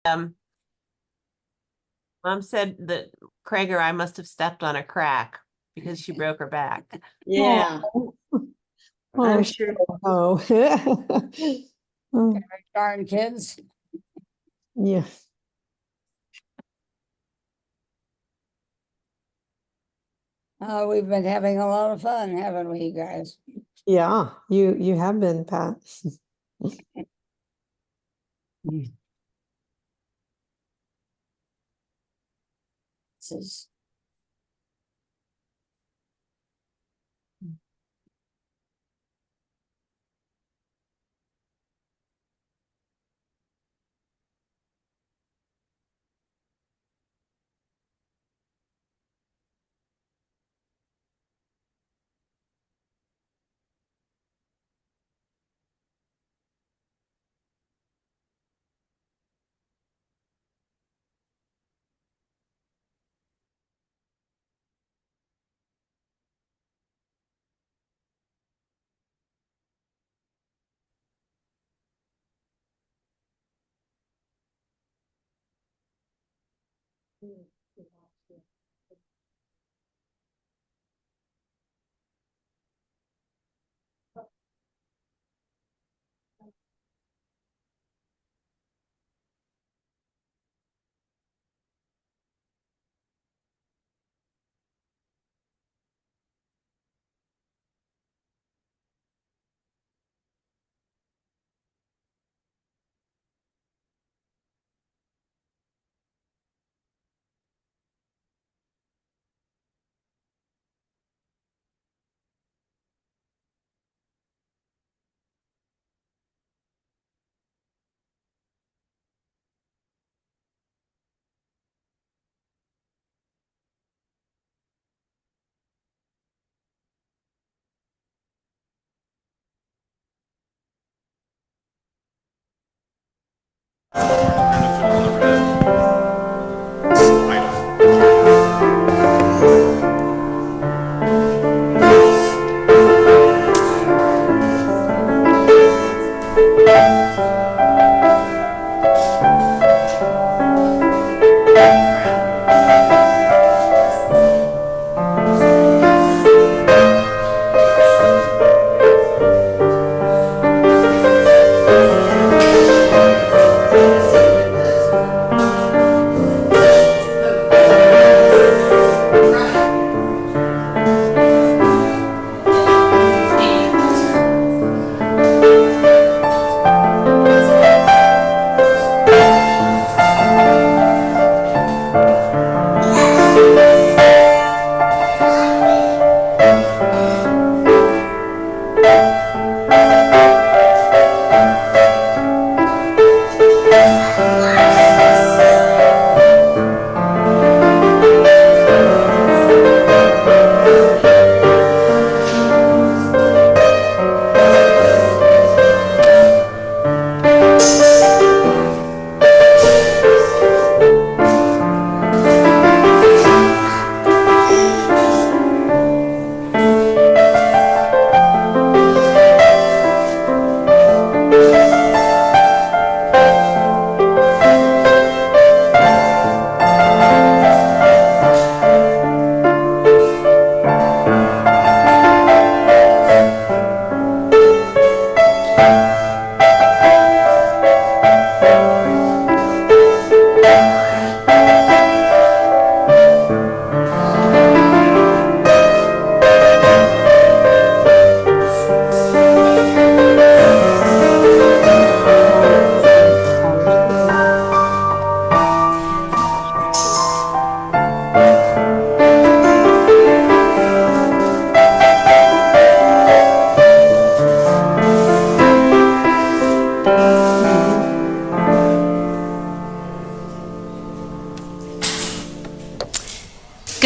Mom said that Craig or I must have stepped on a crack because she broke her back. Yeah. Oh, sure. oh. Oh, Darn kids. yeah. Oh, we've been having a lot of fun, haven't we, you guys? Yeah, you have been, Pat. This is.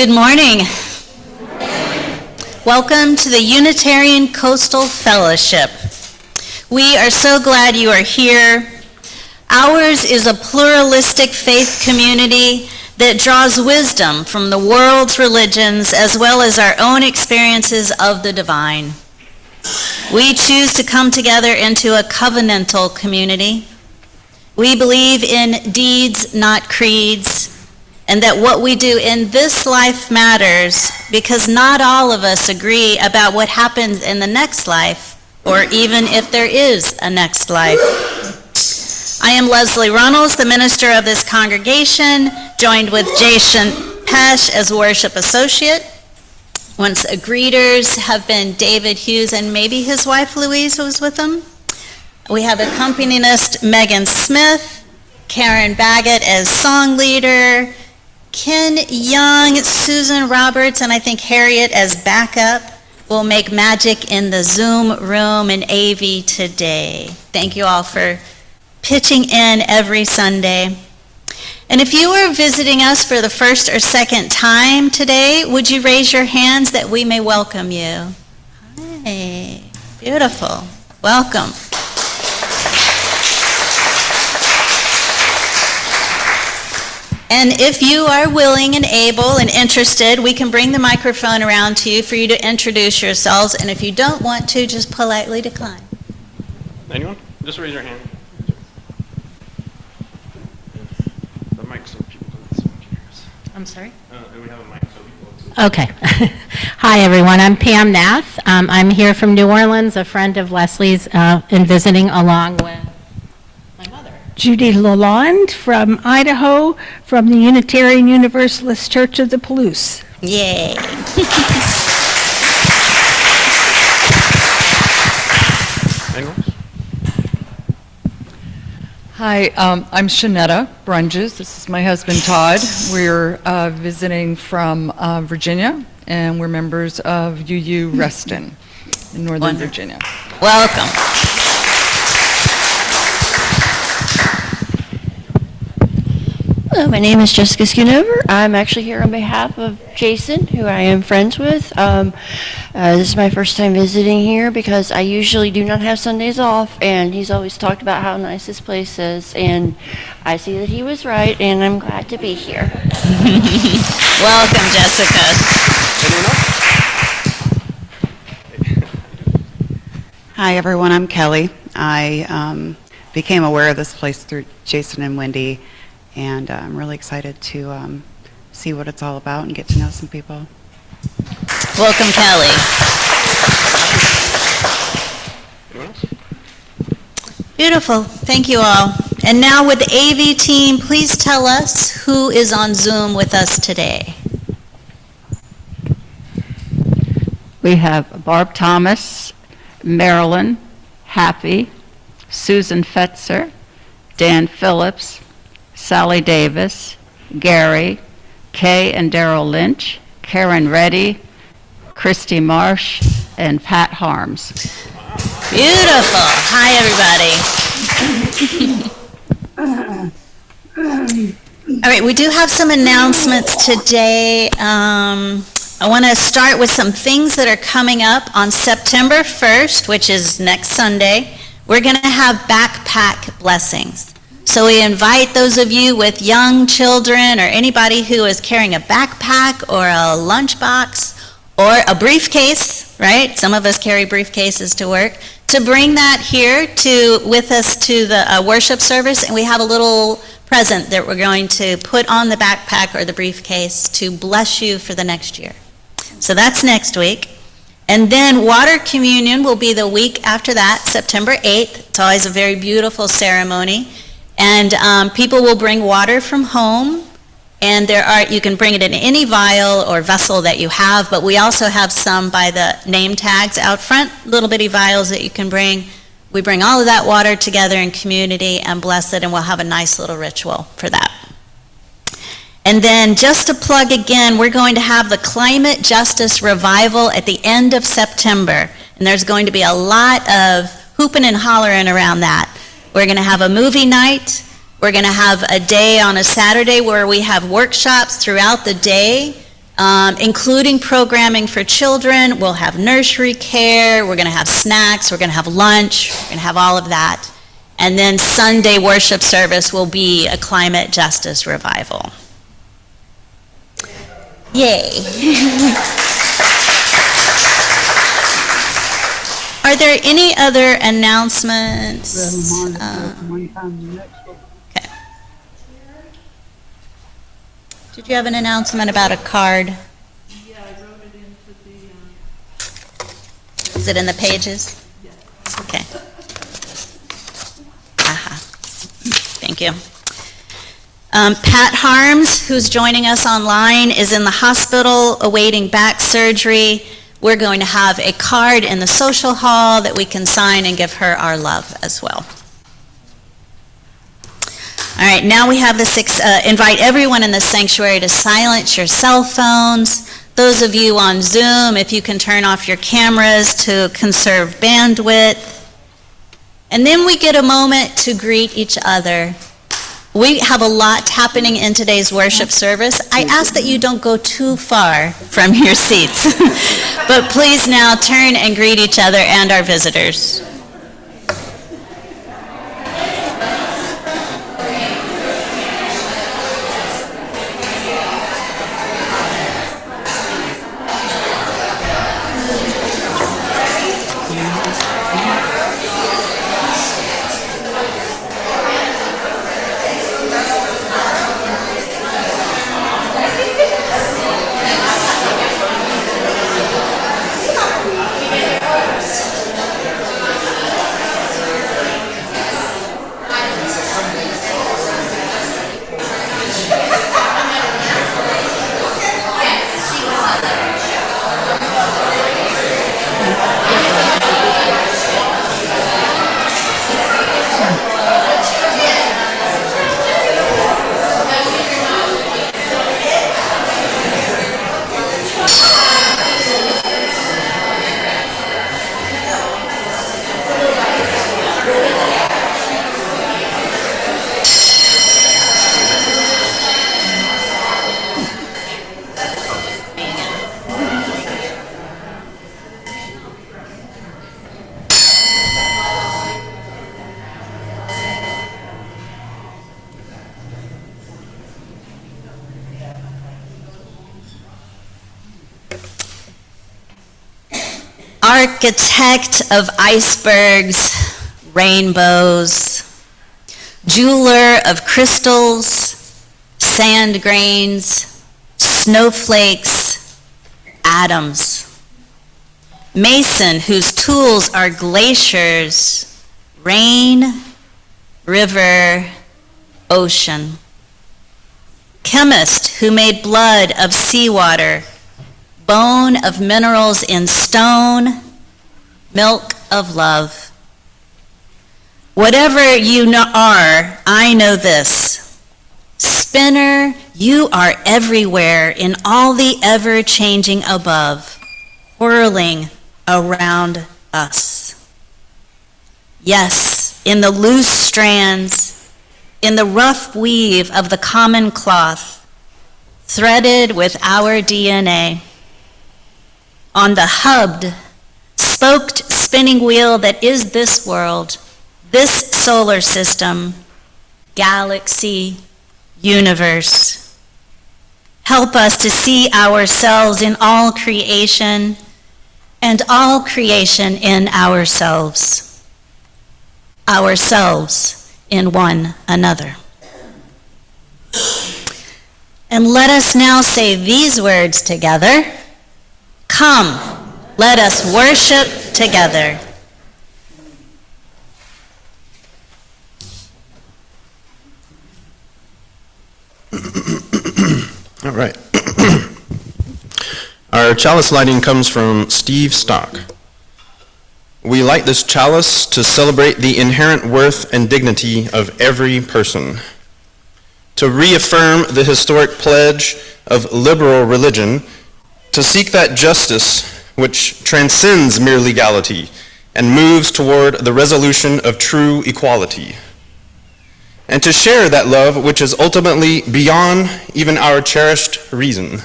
Good morning. Welcome to the Unitarian Coastal Fellowship. We are so glad you are here. Ours is a pluralistic faith community that draws wisdom from the world's religions as well as our own experiences of the divine. We choose to come together into a covenantal community. We believe in deeds, not creeds, and that what we do in this life matters because not all of us agree about what happens in the next life, or even if there is a next life. I am Leslie Runnels, the minister of this congregation, joined with Jason Pesh as worship associate. Once greeters have been David Hughes and maybe his wife Louise was with them. We have accompanist Megan Smith, Karen Baggett as song leader, Ken Young, Susan Roberts, and I think Harriet as backup will make magic in the Zoom room in AV today. Thank you all for pitching in every Sunday. And if you are visiting us for the first or second time today, would you raise your hands that we may welcome you? Hi, beautiful. Welcome. And if you are willing and able and interested, we can bring the microphone around to you for you to introduce yourselves. And if you don't want to, just politely decline. Anyone? Just raise your hand. The mic so people can hear us. I'm sorry? And we have a mic so people can Okay. Hi, everyone. I'm Pam Nath. I'm here from New Orleans, a friend of Leslie's, and visiting along with my mother. Judy Lalonde from Idaho, from the Unitarian Universalist Church of the Palouse. Yay. Anyone? Hi, I'm Shanetta Brunges. This is my husband Todd. We're visiting from Virginia, and we're members of UU Reston in Northern Wonderful. Virginia. Welcome. Hello, my name is Jessica Schoonover. I'm actually here on behalf of Jason, who I am friends with. This is my first time visiting here because I usually do not have Sundays off, and he's always talked about how nice this place is, and I see that he was right, and I'm glad to be here. Welcome, Jessica. Anyone else? Hi, everyone. I'm Kelly. I became aware of this place through Jason and Wendy, and I'm really excited to see what it's all about and get to know some people. Welcome, Kelly. Anyone else? Beautiful. Thank you all. And now with the AV team, please tell us who is on Zoom with us today. We have Barb Thomas, Marilyn, Happy, Susan Fetzer, Dan Phillips, Sally Davis, Gary, Kay and Daryl Lynch, Karen Reddy, Christy Marsh, and Pat Harms. Beautiful. Hi, everybody. All right, we do have some announcements today. I want to start with some things that are coming up on September 1st, which is next Sunday. We're going to have backpack blessings. So we invite those of you with young children or anybody who is carrying a backpack or a lunchbox or a briefcase, right? Some of us carry briefcases to work, to bring that here with us to the worship service, and we have a little present that we're going to put on the backpack or the briefcase to bless you for the next year. So that's next week. And then water communion will be the week after that, September 8th. It's always a very beautiful ceremony. And people will bring water from home, and you can bring it in any vial or vessel that you have, but we also have some by the name tags out front, little bitty vials that you can bring. We bring all of that water together in community and bless it, and we'll have a nice little ritual for that. And then just to plug again, we're going to have the Climate Justice Revival at the end of September, and there's going to be a lot of hooping and hollering around that. We're going to have a movie night. We're going to have a day on a Saturday where we have workshops throughout the day, including programming for children. We'll have nursery care. We're going to have snacks. We're going to have lunch. We're going to have all of that. And then Sunday worship service will be a climate justice revival. Yay. Are there any other announcements? Did you have an announcement about a card? Yeah, I wrote it into the, Is it in the pages? Okay. Aha. Thank you. Pat Harms, who's joining us online, is in the hospital awaiting back surgery. We're going to have a card in the social hall that we can sign and give her our love as well. All right, now we have invite everyone in the sanctuary to silence your cell phones. Those of you on Zoom, if you can turn off your cameras to conserve bandwidth. And then we get a moment to greet each other. We have a lot happening in today's worship service. I ask that you don't go too far from your seats. But please now turn and greet each other and our visitors. Architect of icebergs, rainbows, jeweler of crystals, sand grains, snowflakes, atoms. Mason whose tools are glaciers, rain, river, ocean. Chemist who made blood of seawater, bone of minerals in stone, milk of love. Whatever you are, I know this. Spinner, you are everywhere in all the ever-changing above, whirling around us. Yes, in the loose strands, in the rough weave of the common cloth, threaded with our DNA. On the hubbed, spoked spinning wheel that is this world, this solar system, galaxy, universe. Help us to see ourselves in all creation and all creation in ourselves in one another. And let us now say these words together. Come, let us worship together. All right. Our chalice lighting comes from Steve Stock. We light this chalice to celebrate the inherent worth and dignity of every person, to reaffirm the historic pledge of liberal religion, to seek that justice which transcends mere legality and moves toward the resolution of true equality, and to share that love which is ultimately beyond even our cherished reason,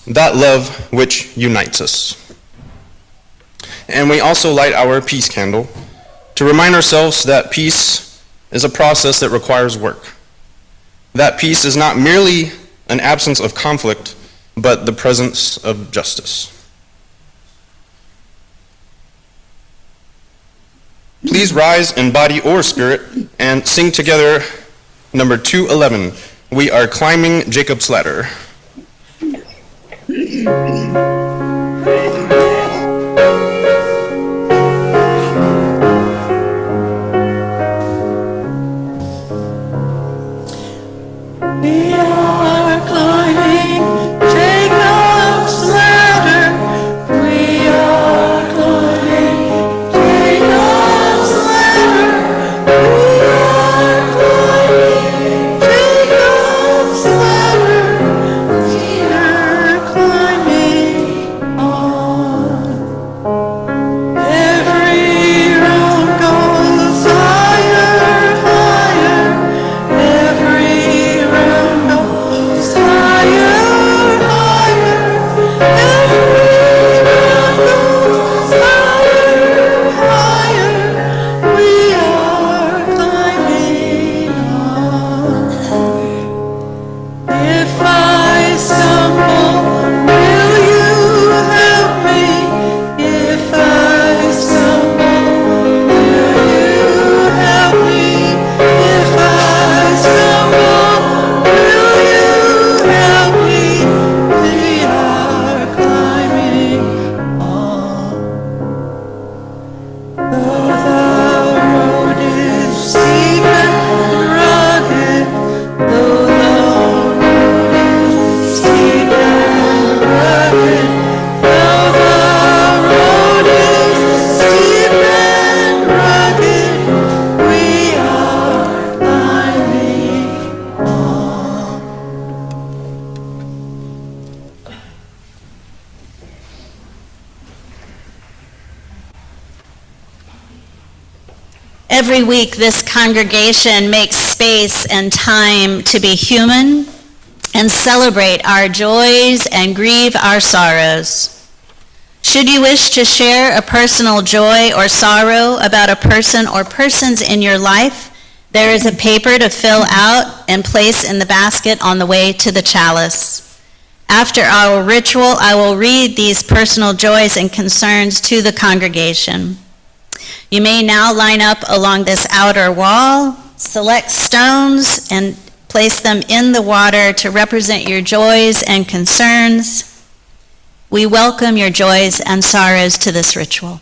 that love which unites us. And we also light our peace candle to remind ourselves that peace is a process that requires work. That peace is not merely an absence of conflict, but the presence of justice. Please rise in body or spirit and sing together number 211, We are climbing Jacob's ladder. We are climbing Jacob's ladder. We are climbing Jacob's ladder. We are climbing Jacob's ladder. We are climbing on. Every round goes higher, higher. Every round goes higher, higher. Every round goes higher, higher. We are climbing on. If I stumble, will you help me? If I stumble, will you help me? If I stumble, will you help me? We are climbing on. Though the road is steep and rugged, though the road is steep and rugged, though the road is steep and rugged, we are climbing on. Every week, this congregation makes space and time to be human and celebrate our joys and grieve our sorrows. Should you wish to share a personal joy or sorrow about a person or persons in your life, there is a paper to fill out and place in the basket on the way to the chalice. After our ritual, I will read these personal joys and concerns to the congregation. You may now line up along this outer wall, select stones, and place them in the water to represent your joys and concerns. We welcome your joys and sorrows to this ritual.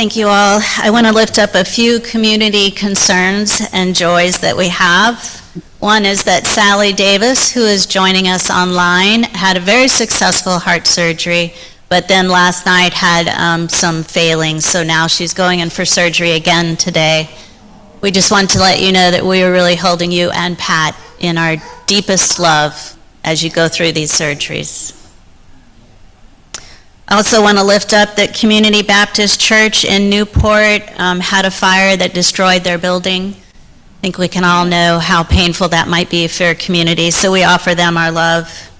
thank you all. I want to lift up a few community concerns and joys that we have. One is that Sally Davis, who is joining us online, had a very successful heart surgery, but then last night had some failings, so now she's going in for surgery again today. We just want to let you know that we are really holding you and Pat in our deepest love as you go through these surgeries. I also want to lift up that Community Baptist Church in Newport had a fire that destroyed their building. I think we can all know how painful that might be for a community, so we offer them our love.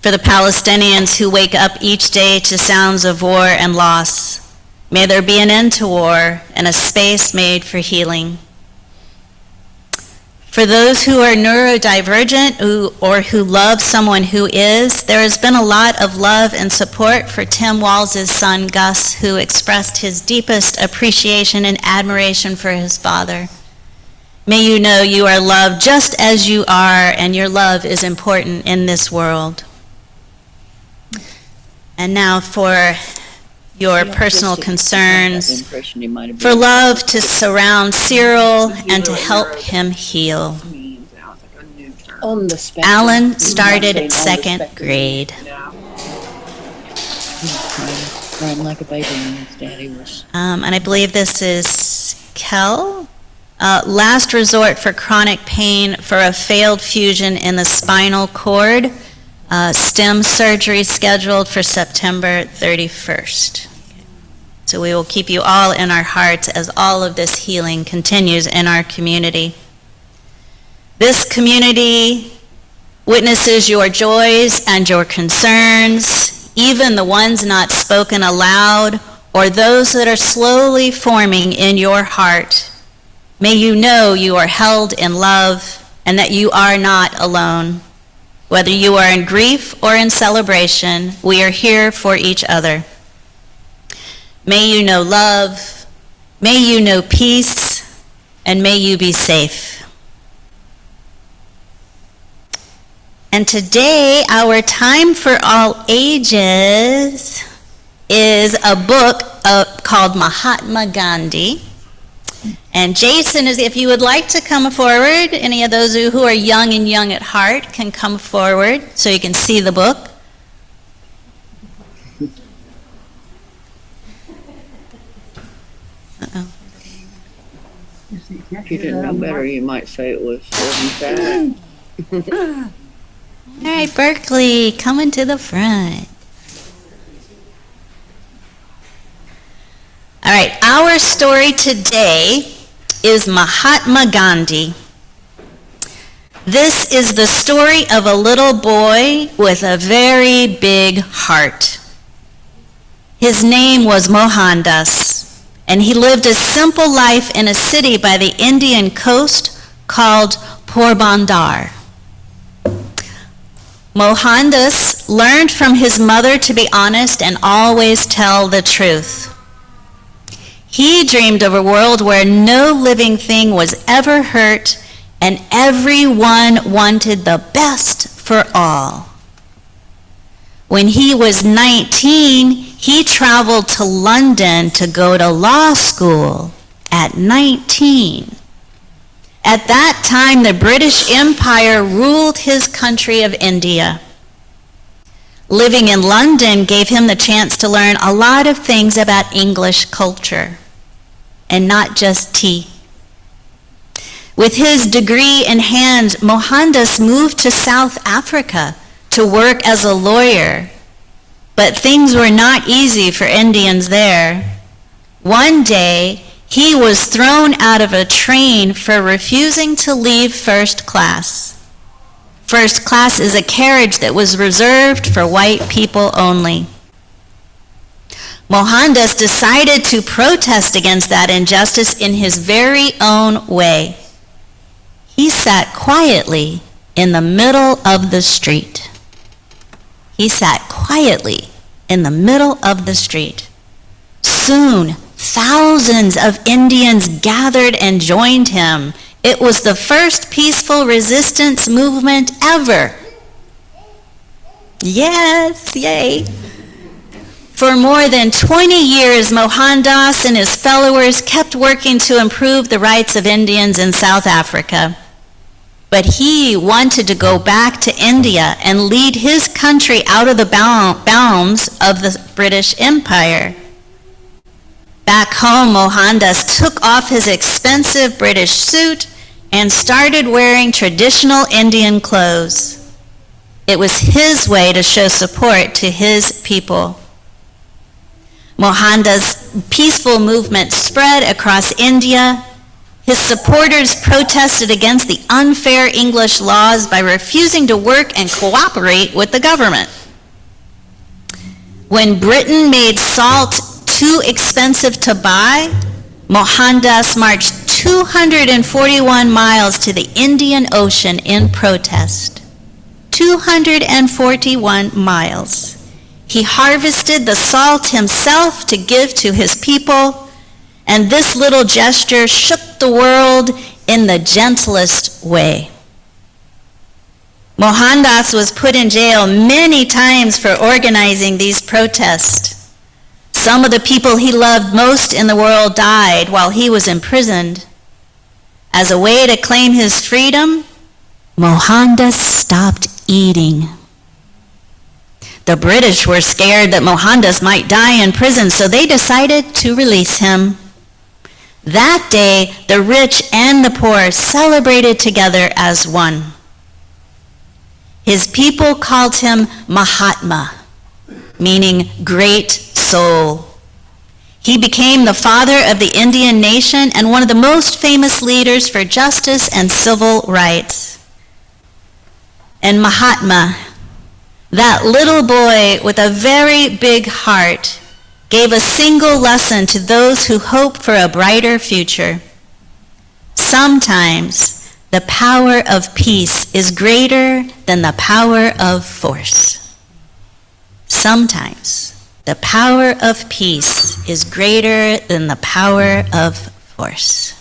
For the Palestinians who wake up each day to sounds of war and loss, may there be an end to war and a space made for healing. For those who are neurodivergent or who love someone who is, there has been a lot of love and support for Tim Walls' son, Gus, who expressed his deepest appreciation and admiration for his father. May you know you are loved just as you are, and your love is important in this world. And now for your personal concerns, for love to surround Cyril and to help him heal. Alan started second grade. Crying like a baby when his daddy was. And I believe this is Kel. Last resort for chronic pain for a failed fusion in the spinal cord. Stem surgery scheduled for September 31st. So we will keep you all in our hearts as all of this healing continues in our community. This community witnesses your joys and your concerns, even the ones not spoken aloud or those that are slowly forming in your heart. May you know you are held in love and that you are not alone. Whether you are in grief or in celebration, we are here for each other. May you know love, may you know peace, and may you be safe. And today, our Time for All Ages is a book called Mahatma Gandhi. And Jason, if you would like to come forward, any of those who are young and young at heart can come forward so you can see the book. Uh-oh. If you didn't know better, you might say it was 45. All right, Berkeley, coming to the front. All right, our story today is Mahatma Gandhi. This is the story of a little boy with a very big heart. His name was Mohandas, and he lived a simple life in a city by the Indian coast called Porbandar. Mohandas learned from his mother to be honest and always tell the truth. He dreamed of a world where no living thing was ever hurt and everyone wanted the best for all. When he was 19, he traveled to London to go to law school at 19. At that time, the British Empire ruled his country of India. Living in London gave him the chance to learn a lot of things about English culture, and not just tea. With his degree in hand, Mohandas moved to South Africa to work as a lawyer, but things were not easy for Indians there. One day, he was thrown out of a train for refusing to leave first class. First class is a carriage that was reserved for white people only. Mohandas decided to protest against that injustice in his very own way. He sat quietly in the middle of the street. He sat quietly in the middle of the street. Soon, thousands of Indians gathered and joined him. It was the first peaceful resistance movement ever. Yes, yay. For more than 20 years, Mohandas and his followers kept working to improve the rights of Indians in South Africa. But he wanted to go back to India and lead his country out of the bounds of the British Empire. Back home, Mohandas took off his expensive British suit and started wearing traditional Indian clothes. It was his way to show support to his people. Mohandas' peaceful movement spread across India. His supporters protested against the unfair English laws by refusing to work and cooperate with the government. When Britain made salt too expensive to buy, Mohandas marched 241 miles to the Indian Ocean in protest. 241 miles. He harvested the salt himself to give to his people, and this little gesture shook the world in the gentlest way. Mohandas was put in jail many times for organizing these protests. Some of the people he loved most in the world died while he was imprisoned. As a way to claim his freedom, Mohandas stopped eating. The British were scared that Mohandas might die in prison, so they decided to release him. That day, the rich and the poor celebrated together as one. His people called him Mahatma, meaning great soul. He became the father of the Indian nation and one of the most famous leaders for justice and civil rights. And Mahatma, that little boy with a very big heart, gave a single lesson to those who hope for a brighter future. Sometimes the power of peace is greater than the power of force. Sometimes the power of peace is greater than the power of force.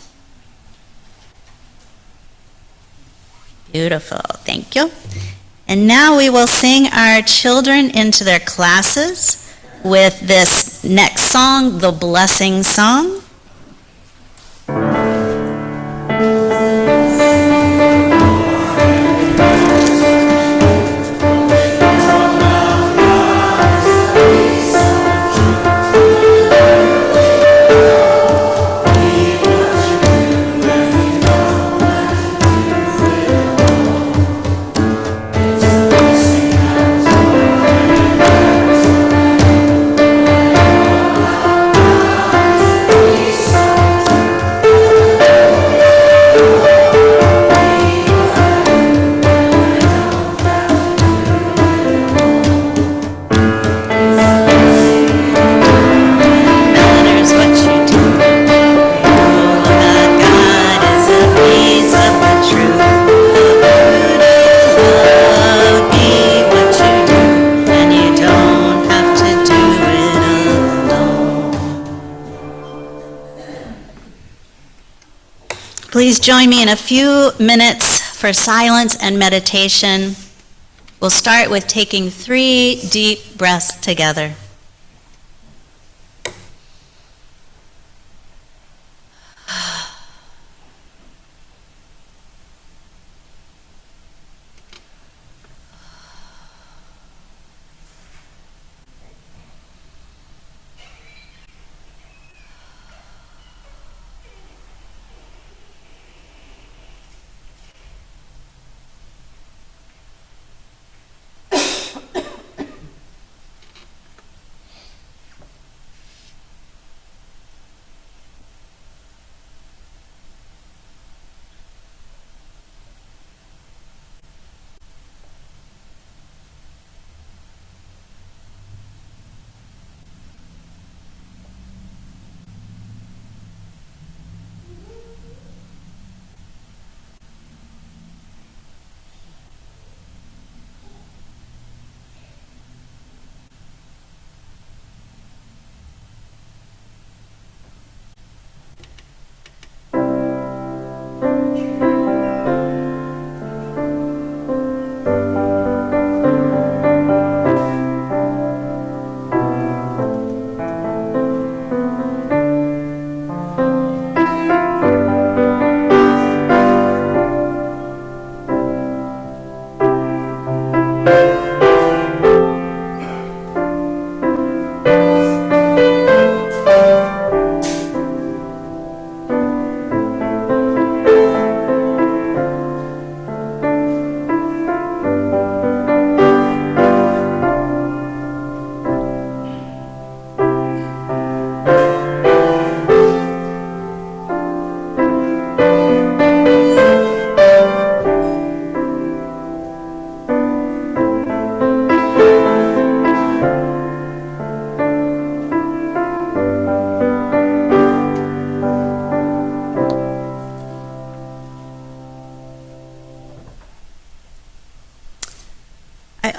Beautiful, thank you. And now we will sing our children into their classes with this next song, the Blessing Song. Please join me in a few minutes for silence and meditation. We'll start with taking 3 deep breaths together.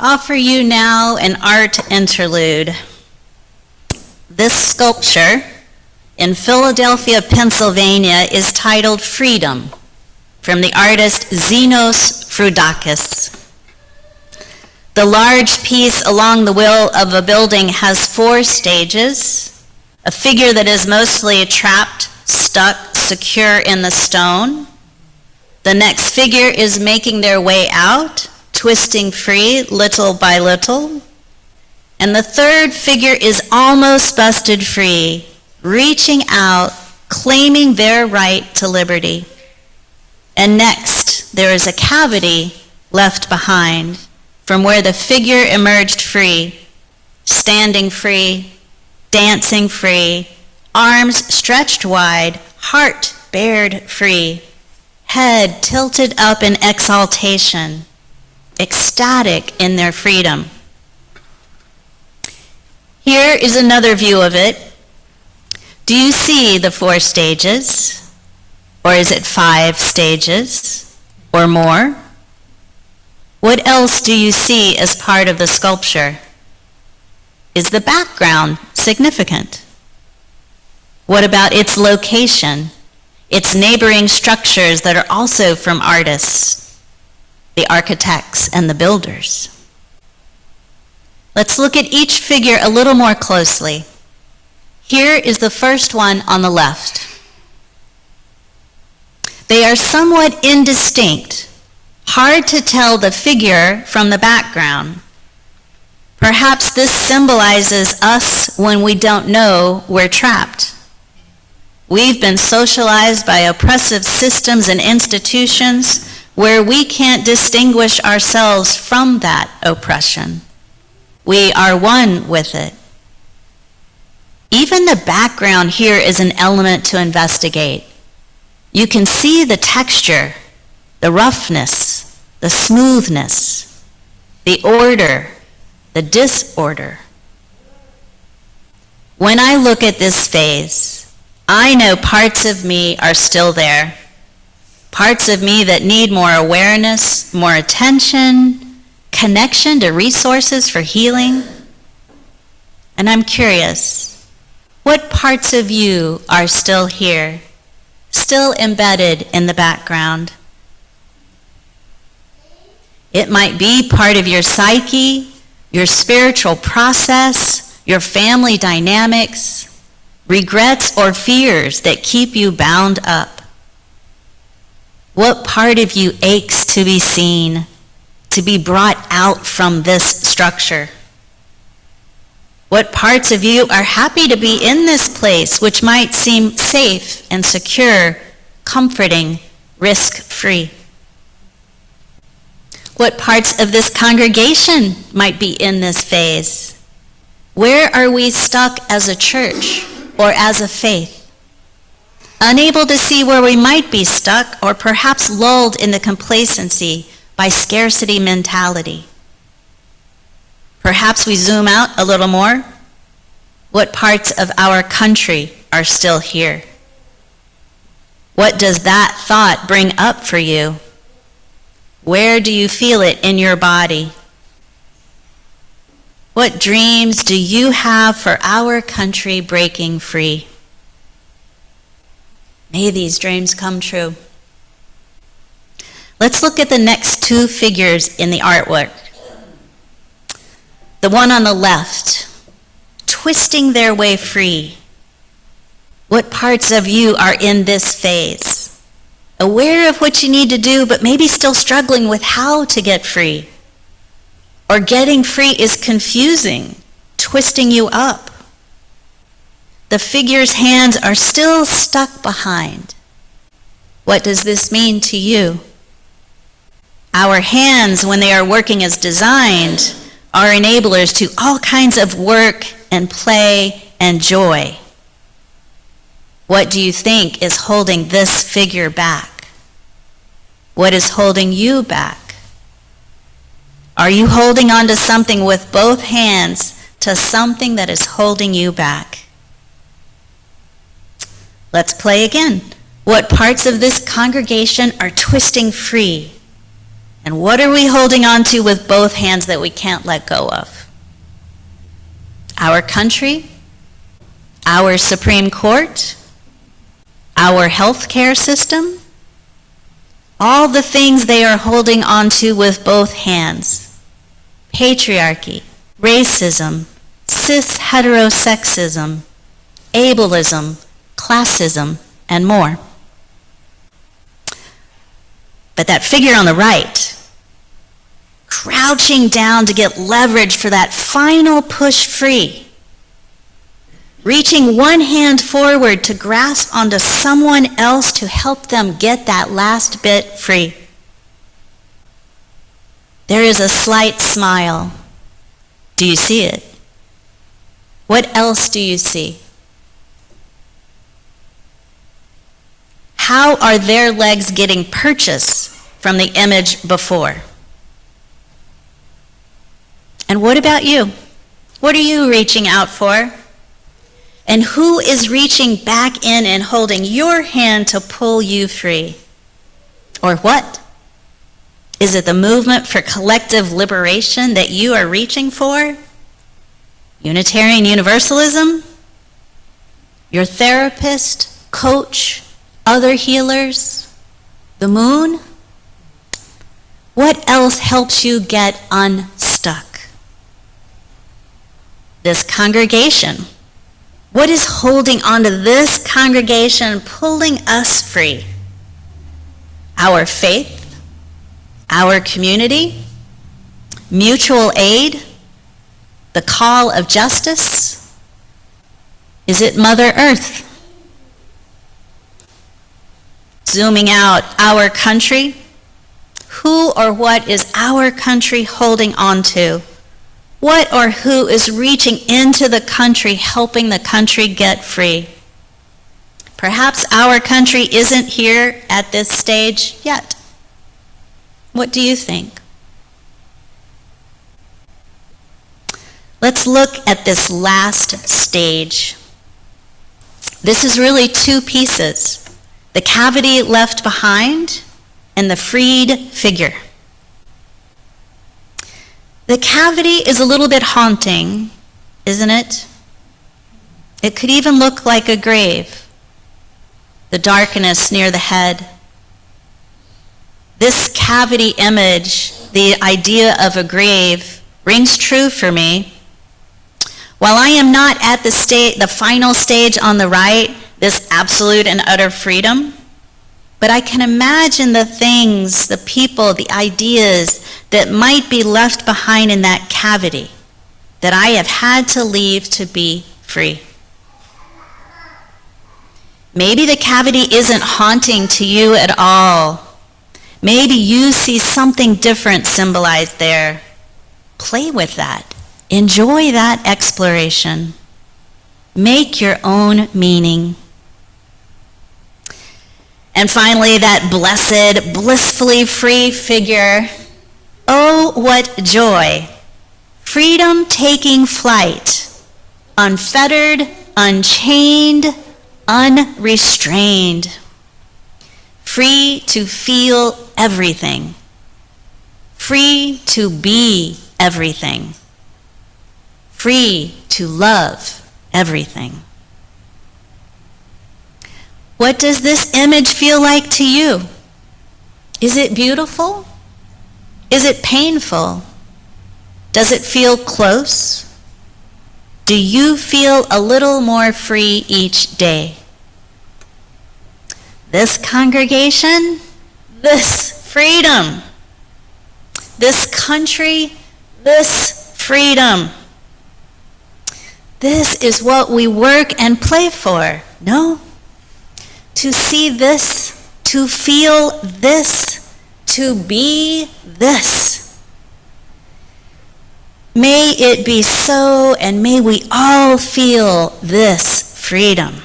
offer you now an art interlude. This sculpture in Philadelphia, Pennsylvania is titled Freedom, from the artist Zenos Frudakis. The large piece along the wall of a building has 4 stages, a figure that is mostly trapped, stuck, secure in the stone. The next figure is making their way out, twisting free little by little. And the third figure is almost busted free, reaching out, claiming their right to liberty. And next, there is a cavity left behind from where the figure emerged free, standing free, dancing free, arms stretched wide, heart bared free, head tilted up in exaltation, ecstatic in their freedom. Here is another view of it. Do you see the 4 stages? Or is it 5 stages or more? What else do you see as part of the sculpture? Is the background significant? What about its location, its neighboring structures that are also from artists, the architects and the builders? Let's look at each figure a little more closely. Here is the first one on the left. They are somewhat indistinct, hard to tell the figure from the background. Perhaps this symbolizes us when we don't know we're trapped. We've been socialized by oppressive systems and institutions where we can't distinguish ourselves from that oppression. We are one with it. Even the background here is an element to investigate. You can see the texture, the roughness, the smoothness, the order, the disorder. When I look at this phase, I know parts of me are still there. Parts of me that need more awareness, more attention, connection to resources for healing. And I'm curious, what parts of you are still here, still embedded in the background? It might be part of your psyche, your spiritual process, your family dynamics, regrets or fears that keep you bound up. What part of you aches to be seen, to be brought out from this structure? What parts of you are happy to be in this place, which might seem safe and secure, comforting, risk-free? What parts of this congregation might be in this phase? Where are we stuck as a church or as a faith? Unable to see where we might be stuck, or perhaps lulled into complacency by scarcity mentality. Perhaps we zoom out a little more. What parts of our country are still here? What does that thought bring up for you? Where do you feel it in your body? What dreams do you have for our country breaking free? May these dreams come true. Let's look at the next 2 figures in the artwork. The one on the left, twisting their way free. What parts of you are in this phase? Aware of what you need to do, but maybe still struggling with how to get free. Or getting free is confusing, twisting you up. The figure's hands are still stuck behind. What does this mean to you? Our hands, when they are working as designed, are enablers to all kinds of work and play and joy. What do you think is holding this figure back? What is holding you back? Are you holding on to something with both hands, to something that is holding you back? Let's play again. What parts of this congregation are twisting free? And what are we holding on to with both hands that we can't let go of? Our country, our Supreme Court, our healthcare system, all the things they are holding on to with both hands. Patriarchy, racism, cis heterosexism, ableism, classism, and more. But that figure on the right, crouching down to get leverage for that final push free, reaching one hand forward to grasp onto someone else to help them get that last bit free. There is a slight smile. Do you see it? What else do you see? How are their legs getting purchase from the image before? And what about you? What are you reaching out for? And who is reaching back in and holding your hand to pull you free? Or what? Is it the movement for collective liberation that you are reaching for? Unitarian Universalism? Your therapist, coach, other healers? The moon? What else helps you get unstuck? This congregation. What is holding onto this congregation, pulling us free? Our faith, our community, mutual aid, the call of justice? Is it Mother Earth? Zooming out, our country? Who or what is our country holding on to? What or who is reaching into the country, helping the country get free? Perhaps our country isn't here at this stage yet. What do you think? Let's look at this last stage. This is really two pieces: the cavity left behind and the freed figure. The cavity is a little bit haunting, isn't it? It could even look like a grave. The darkness near the head. This cavity image, the idea of a grave, rings true for me. While I am not at the final stage on the right, this absolute and utter freedom, but I can imagine the things, the people, the ideas that might be left behind in that cavity that I have had to leave to be free. Maybe the cavity isn't haunting to you at all. Maybe you see something different symbolized there. Play with that. Enjoy that exploration. Make your own meaning. And finally, that blessed, blissfully free figure. Oh, what joy. Freedom taking flight. Unfettered, unchained, unrestrained. Free to feel everything. Free to be everything. Free to love everything. What does this image feel like to you? Is it beautiful? Is it painful? Does it feel close? Do you feel a little more free each day? This congregation, this freedom, this country, this freedom. This is what we work and play for, no? To see this, to feel this, to be this. May it be so, and may we all feel this freedom.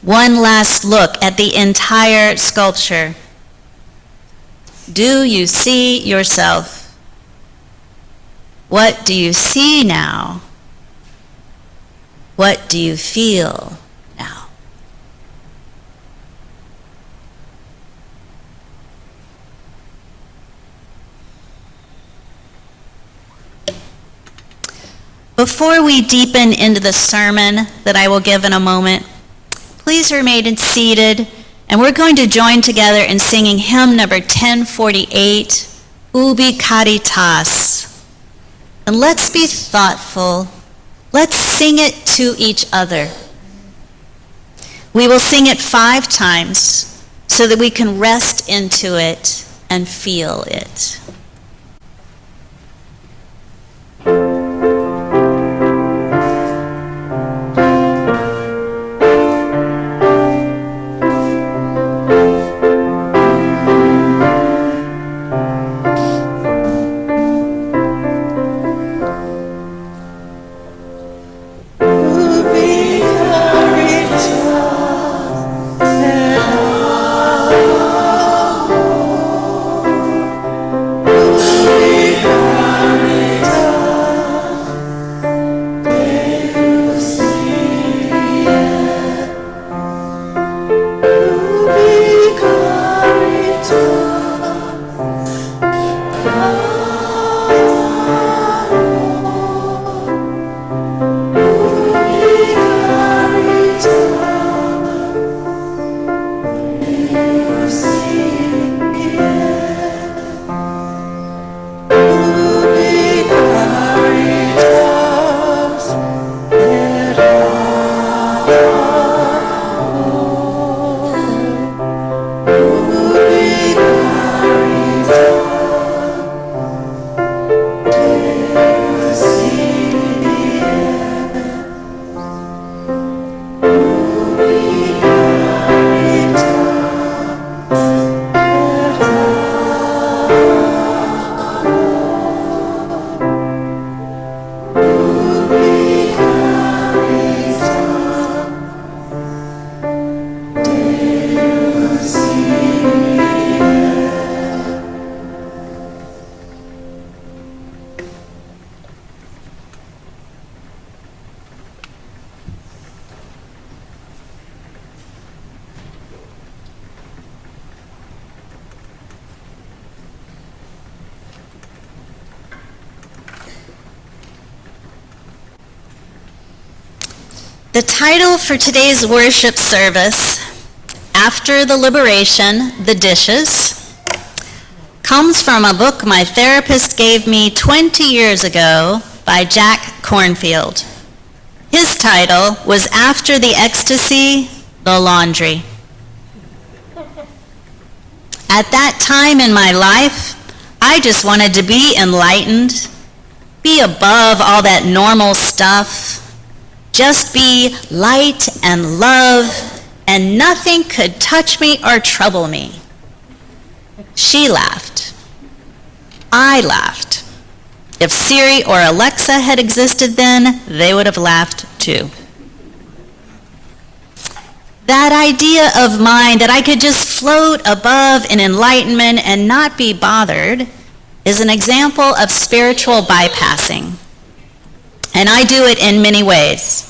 One last look at the entire sculpture. Do you see yourself? What do you see now? What do you feel now? Before we deepen into the sermon that I will give in a moment, please remain seated, and we're going to join together in singing hymn number 1048, Ubi Caritas. And let's be thoughtful. Let's sing it to each other. We will sing it 5 times so that we can rest into it and feel it. The title for today's worship service, After the Liberation, The Dishes, comes from a book my therapist gave me 20 years ago by Jack Cornfield. His title was After the Ecstasy, The Laundry. At that time in my life, I just wanted to be enlightened, be above all that normal stuff, just be light and love, and nothing could touch me or trouble me. She laughed. I laughed. If Siri or Alexa had existed then, they would have laughed too. That idea of mine that I could just float above in enlightenment and not be bothered is an example of spiritual bypassing. And I do it in many ways.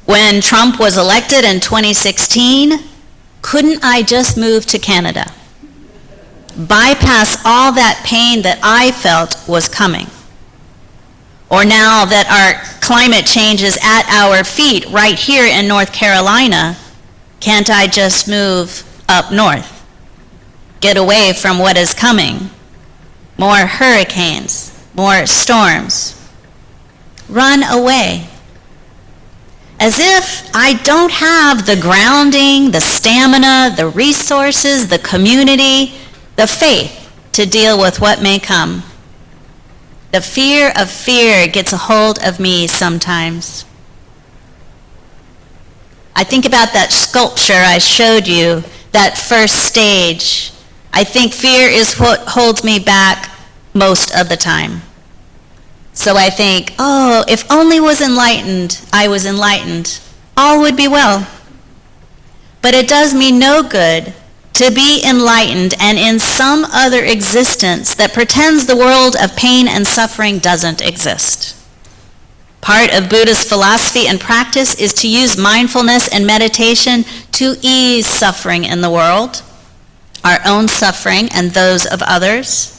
When Trump was elected in 2016, couldn't I just move to Canada? Bypass all that pain that I felt was coming. Or now that our climate change is at our feet right here in North Carolina, can't I just move up north? Get away from what is coming. More hurricanes, more storms. Run away. As if I don't have the grounding, the stamina, the resources, the community, the faith to deal with what may come. The fear of fear gets a hold of me sometimes. I think about that sculpture I showed you, that first stage. I think fear is what holds me back most of the time. So I think, oh, if only I was enlightened, all would be well. But it does me no good to be enlightened and in some other existence that pretends the world of pain and suffering doesn't exist. Part of Buddhist philosophy and practice is to use mindfulness and meditation to ease suffering in the world, our own suffering and those of others.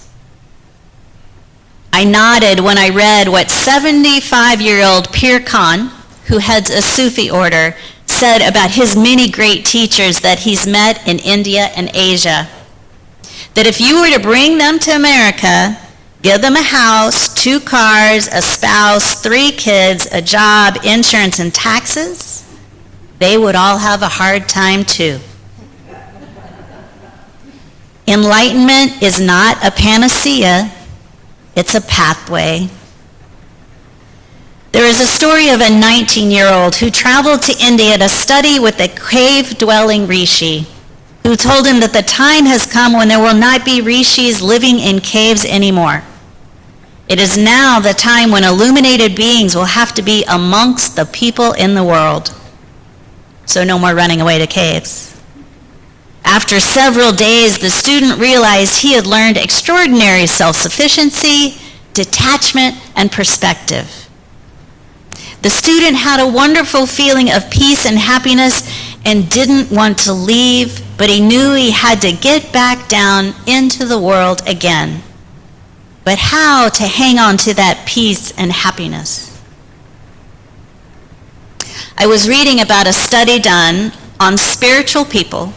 I nodded when I read what 75-year-old Pir Khan, who heads a Sufi order, said about his many great teachers that he's met in India and Asia. That if you were to bring them to America, give them a house, 2 cars, a spouse, 3 kids, a job, insurance, and taxes, they would all have a hard time too. Enlightenment is not a panacea, it's a pathway. There is a story of a 19-year-old who traveled to India to study with a cave-dwelling rishi, who told him that the time has come when there will not be rishis living in caves anymore. It is now the time when illuminated beings will have to be amongst the people in the world. So no more running away to caves. After several days, the student realized he had learned extraordinary self-sufficiency, detachment, and perspective. The student had a wonderful feeling of peace and happiness and didn't want to leave, but he knew he had to get back down into the world again. But how to hang on to that peace and happiness? I was reading about a study done on spiritual people,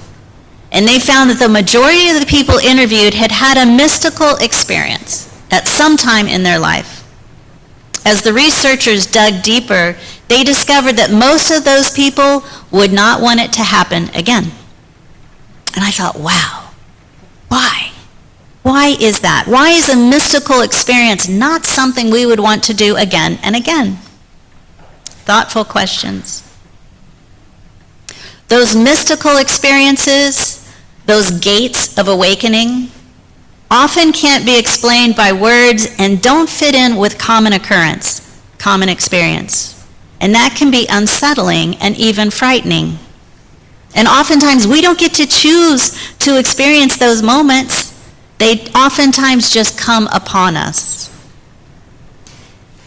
and they found that the majority of the people interviewed had had a mystical experience at some time in their life. As the researchers dug deeper, they discovered that most of those people would not want it to happen again. And I thought, wow, why? Why is that? Why is a mystical experience not something we would want to do again and again? Thoughtful questions. Those mystical experiences, those gates of awakening, often can't be explained by words and don't fit in with common occurrence, common experience. And that can be unsettling and even frightening. And oftentimes we don't get to choose to experience those moments. They oftentimes just come upon us.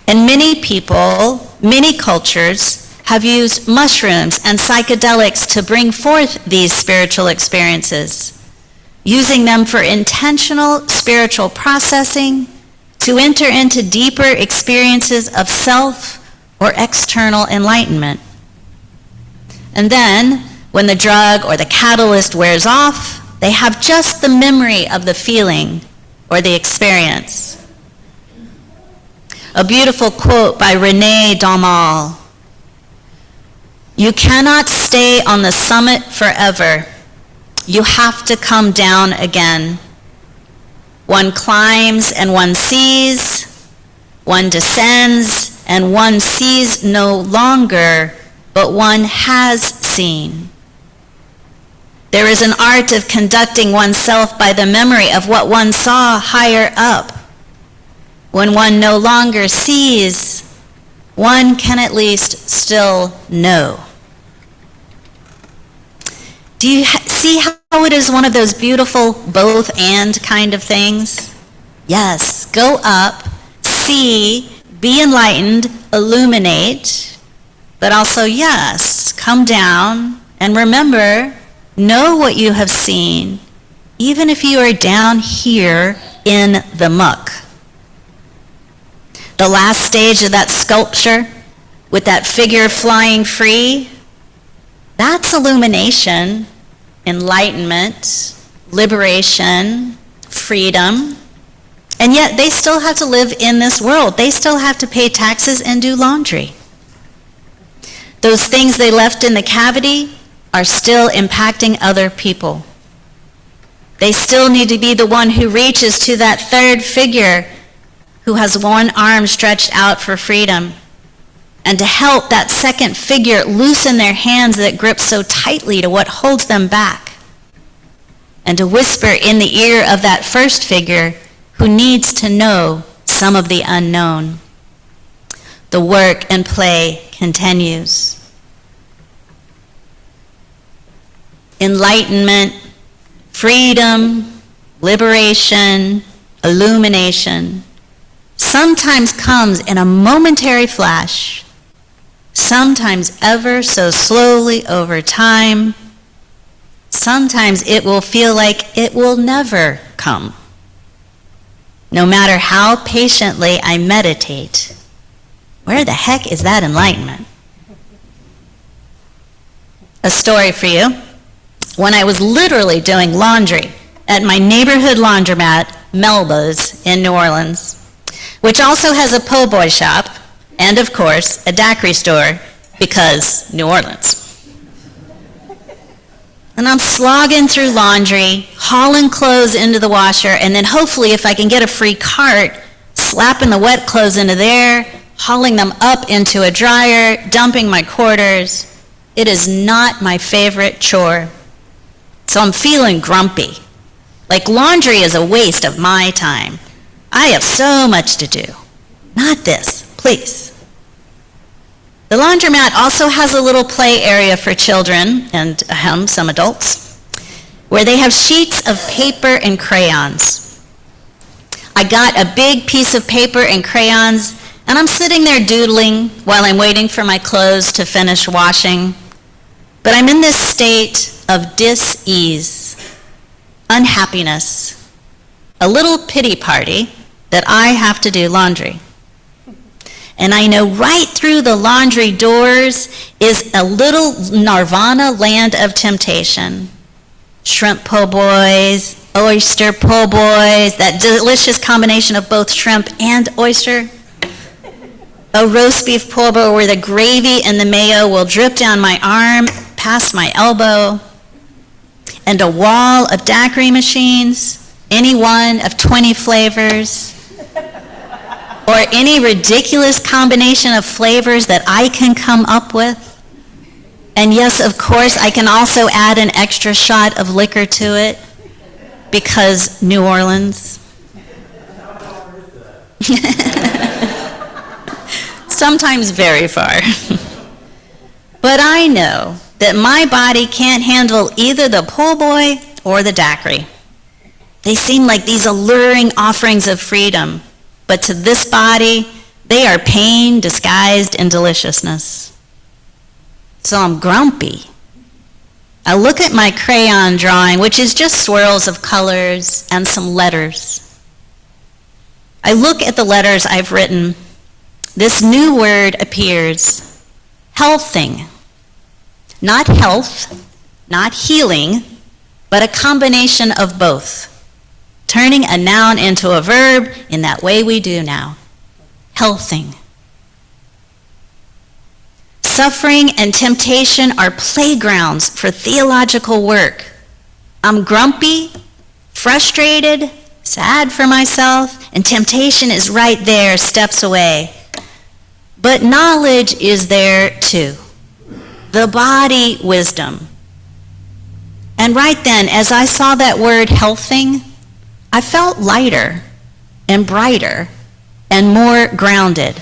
And many people, many cultures, have used mushrooms and psychedelics to bring forth these spiritual experiences, using them for intentional spiritual processing, to enter into deeper experiences of self or external enlightenment. And then, when the drug or the catalyst wears off, they have just the memory of the feeling or the experience. A beautiful quote by René Daumal: "You cannot stay on the summit forever. You have to come down again. One climbs and one sees, one descends and one sees no longer, but one has seen. There is an art of conducting oneself by the memory of what one saw higher up. When one no longer sees, one can at least still know." Do you see how it is one of those beautiful both and kind of things? Yes, go up, see, be enlightened, illuminate, but also yes, come down and remember, know what you have seen, even if you are down here in the muck. The last stage of that sculpture, with that figure flying free, that's illumination, enlightenment, liberation, freedom. And yet they still have to live in this world. They still have to pay taxes and do laundry. Those things they left in the cavity are still impacting other people. They still need to be the one who reaches to that third figure who has one arm stretched out for freedom, and to help that second figure loosen their hands that grip so tightly to what holds them back, and to whisper in the ear of that first figure who needs to know some of the unknown. The work and play continues. Enlightenment, freedom, liberation, illumination sometimes comes in a momentary flash, sometimes ever so slowly over time. Sometimes it will feel like it will never come. no matter how patiently I meditate. Where the heck is that enlightenment? A story for you. When I was literally doing laundry at my neighborhood laundromat, Melba's in New Orleans, which also has a po' boy shop and, of course, a daiquiri store, because New Orleans. And I'm slogging through laundry, hauling clothes into the washer, and then hopefully if I can get a free cart, slapping the wet clothes into there, hauling them up into a dryer, dumping my quarters. It is not my favorite chore. So I'm feeling grumpy. Like laundry is a waste of my time. I have so much to do. Not this, please. The laundromat also has a little play area for children and some adults, where they have sheets of paper and crayons. I got a big piece of paper and crayons, and I'm sitting there doodling while I'm waiting for my clothes to finish washing. But I'm in this state of dis-ease, unhappiness, a little pity party that I have to do laundry. And I know right through the laundry doors is a little nirvana land of temptation. Shrimp po' boys, oyster po' boys, that delicious combination of both shrimp and oyster. A roast beef po' boy where the gravy and the mayo will drip down my arm, past my elbow. And a wall of daiquiri machines, any one of 20 flavors. Or any ridiculous combination of flavors that I can come up with. And yes, of course, I can also add an extra shot of liquor to it, because New Orleans. Sometimes very far. But I know that my body can't handle either the po' boy or the daiquiri. They seem like these alluring offerings of freedom. But to this body, they are pain disguised in deliciousness. So I'm grumpy. I look at my crayon drawing, which is just swirls of colors and some letters. I look at the letters I've written. This new word appears, healthing. Not health, not healing, but a combination of both. Turning a noun into a verb in that way we do now. Healthing. Suffering and temptation are playgrounds for theological work. I'm grumpy, frustrated, sad for myself, and temptation is right there, steps away. But knowledge is there too. The body wisdom. And right then, as I saw that word healthing, I felt lighter and brighter and more grounded.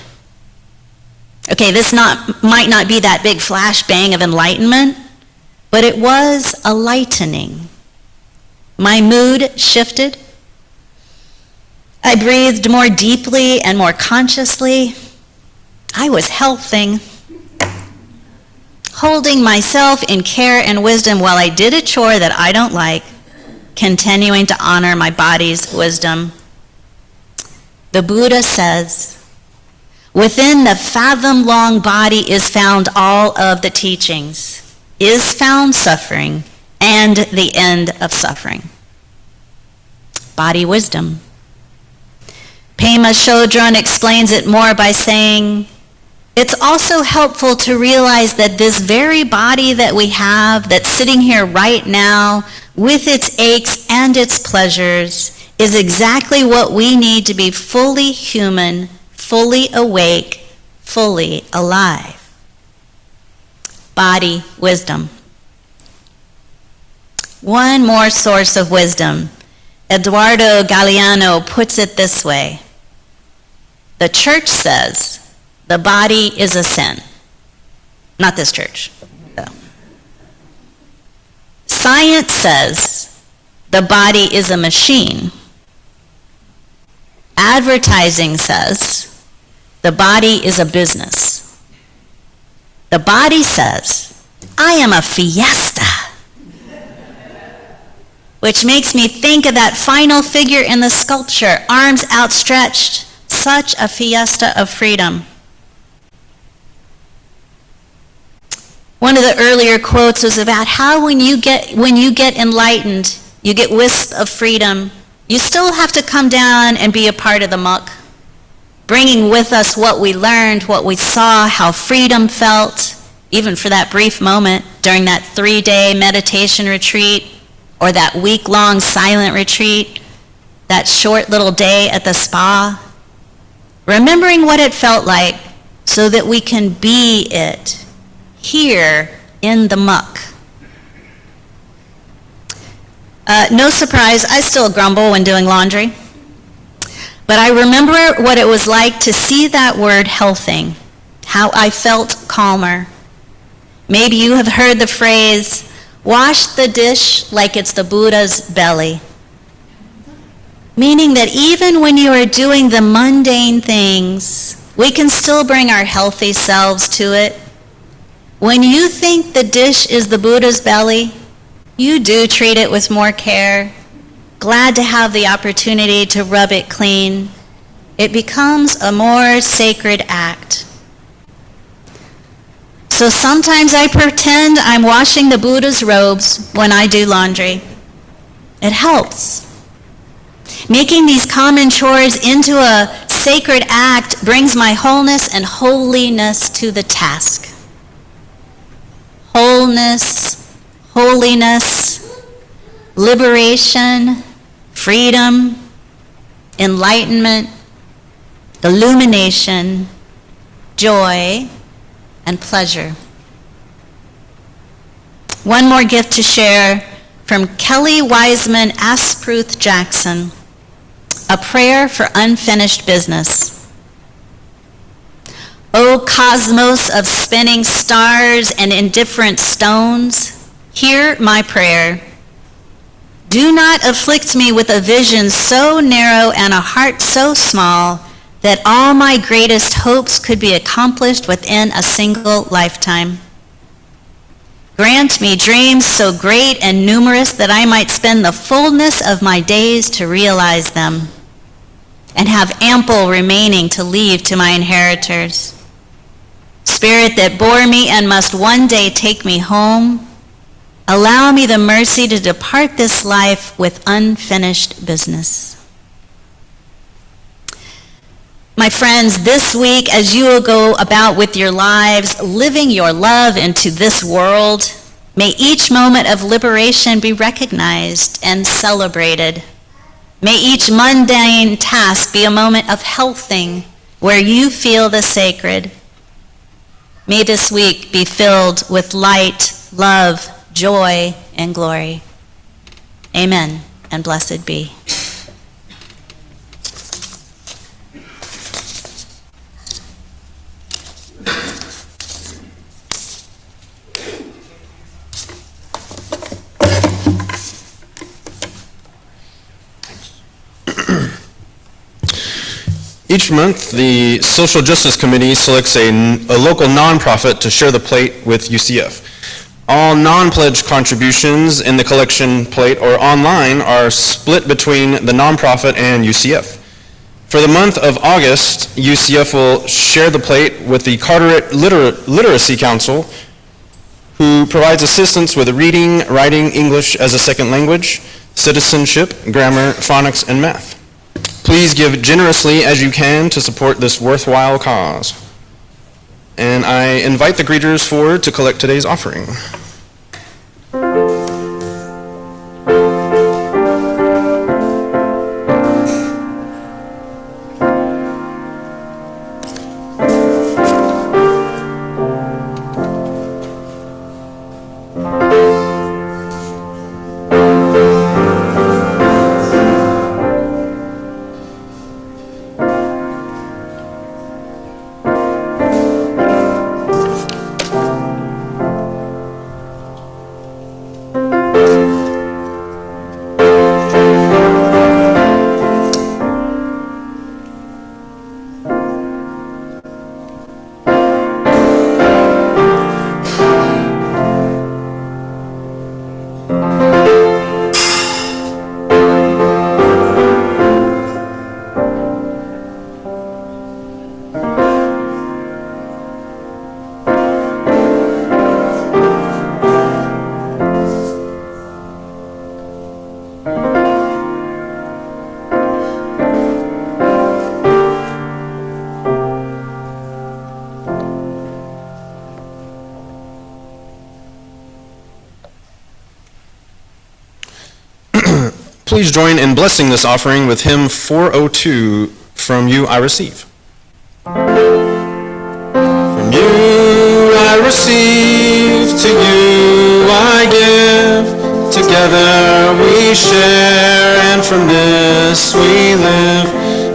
Okay, this might not be that big flashbang of enlightenment, but it was a lightening. My mood shifted. I breathed more deeply and more consciously. I was healthing, holding myself in care and wisdom while I did a chore that I don't like, continuing to honor my body's wisdom. The Buddha says, within the fathom-long body is found all of the teachings, is found suffering, and the end of suffering. Body wisdom. Pema Chodron explains it more by saying, it's also helpful to realize that this very body that we have, that's sitting here right now, with its aches and its pleasures, is exactly what we need to be fully human, fully awake, fully alive. Body wisdom. One more source of wisdom. Eduardo Galeano puts it this way. The church says the body is a sin. Not this church, though. Science says the body is a machine. Advertising says the body is a business. The body says, I am a fiesta. which makes me think of that final figure in the sculpture, arms outstretched, such a fiesta of freedom. One of the earlier quotes was about how when you get enlightened, you get wisp of freedom, you still have to come down and be a part of the muck, bringing with us what we learned, what we saw, how freedom felt, even for that brief moment during that 3-day meditation retreat or that week-long silent retreat, that short little day at the spa. Remembering what it felt like so that we can be it here in the muck. No surprise, I still grumble when doing laundry. But I remember what it was like to see that word healthing, how I felt calmer. Maybe you have heard the phrase, wash the dish like it's the Buddha's belly. Meaning that even when you are doing the mundane things, we can still bring our healthy selves to it. When you think the dish is the Buddha's belly, you do treat it with more care, glad to have the opportunity to rub it clean. It becomes a more sacred act. So sometimes I pretend I'm washing the Buddha's robes when I do laundry. It helps. Making these common chores into a sacred act brings my wholeness and holiness to the task. Wholeness, holiness, liberation, freedom, enlightenment, illumination, joy, and pleasure. One more gift to share from Kelly Wiseman Aspruth Jackson, a prayer for unfinished business. O cosmos of spinning stars and indifferent stones, hear my prayer. Do not afflict me with a vision so narrow and a heart so small that all my greatest hopes could be accomplished within a single lifetime. Grant me dreams so great and numerous that I might spend the fullness of my days to realize them and have ample remaining to leave to my inheritors. Spirit that bore me and must one day take me home, allow me the mercy to depart this life with unfinished business. My friends, this week, as you will go about with your lives, living your love into this world, may each moment of liberation be recognized and celebrated. May each mundane task be a moment of healthing where you feel the sacred. May this week be filled with light, love, joy, and glory. Amen, and blessed be. Each month, the Social Justice Committee selects a local nonprofit to share the plate with UCF. All non-pledge contributions in the collection plate or online are split between the nonprofit and UCF. For the month of August, UCF will share the plate with the Carteret Literacy Council, who provides assistance with reading, writing, English as a second language, citizenship, grammar, phonics, and math. Please give generously as you can to support this worthwhile cause. And I invite the greeters forward to collect today's offering. Please join in blessing this offering with hymn 402, From You I Receive. From you I receive, to you I give. Together we share, and from this we live.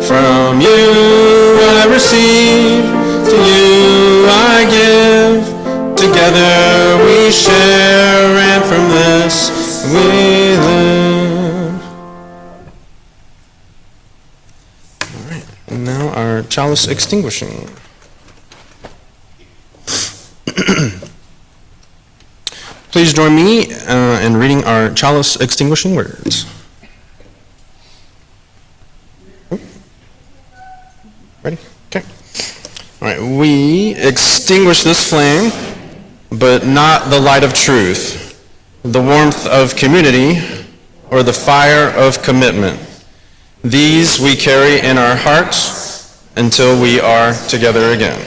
From you I receive, to you I give. Together we share, and from this we live. All right, and now our chalice extinguishing. Please join me in reading our chalice extinguishing words. Ready? Okay. All right, we extinguish this flame, but not the light of truth, the warmth of community, or the fire of commitment. These we carry in our hearts until we are together again.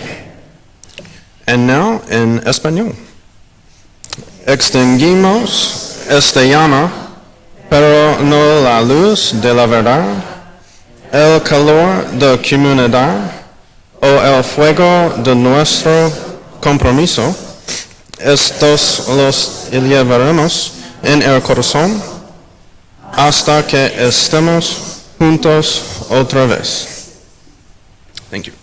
And now in Español. Extinguimos esta llama, pero no la luz de la verdad, el calor de comunidad, o el fuego de nuestro compromiso. Estos los llevaremos en el corazón hasta que estemos juntos otra vez. Thank you.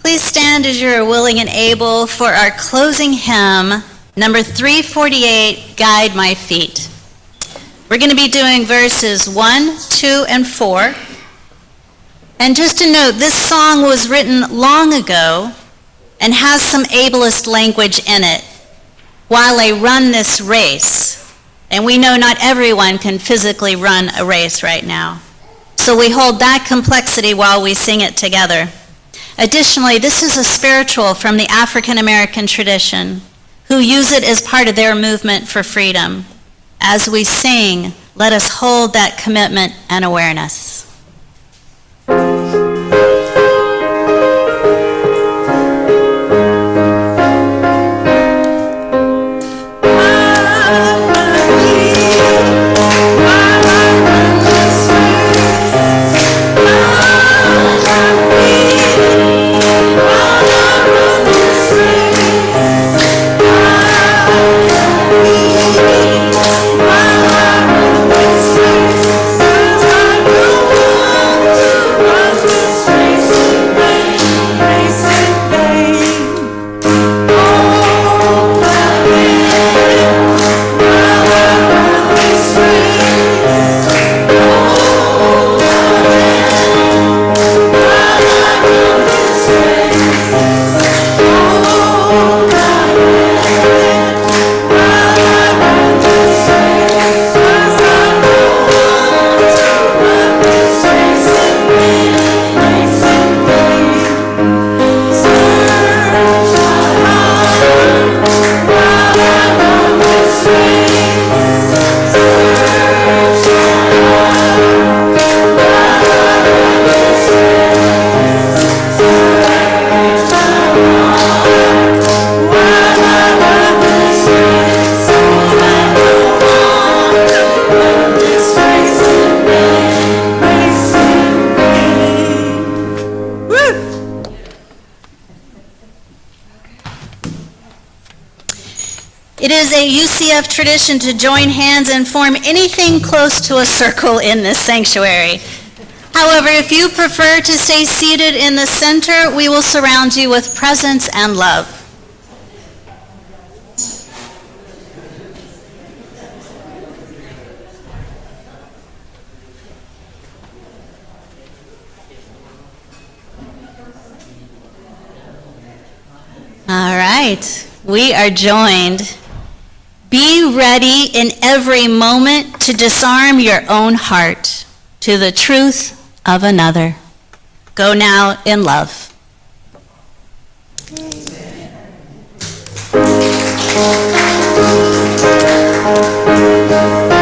Please stand as you are willing and able for our closing hymn, number 348, Guide My Feet. We're going to be doing verses 1, 2, and 4. And just to note, this song was written long ago and has some ableist language in it. While I run this race, and we know not everyone can physically run a race right now. So we hold that complexity while we sing it together. Additionally, this is a spiritual from the African American tradition, who use it as part of their movement for freedom. As we sing, let us hold that commitment and awareness. It is a UCF tradition to join hands and form anything close to a circle in this sanctuary. However, if you prefer to stay seated in the center, we will surround you with presence and love. All right, we are joined. Be ready in every moment to disarm your own heart to the truth of another. Go now in love. Amen.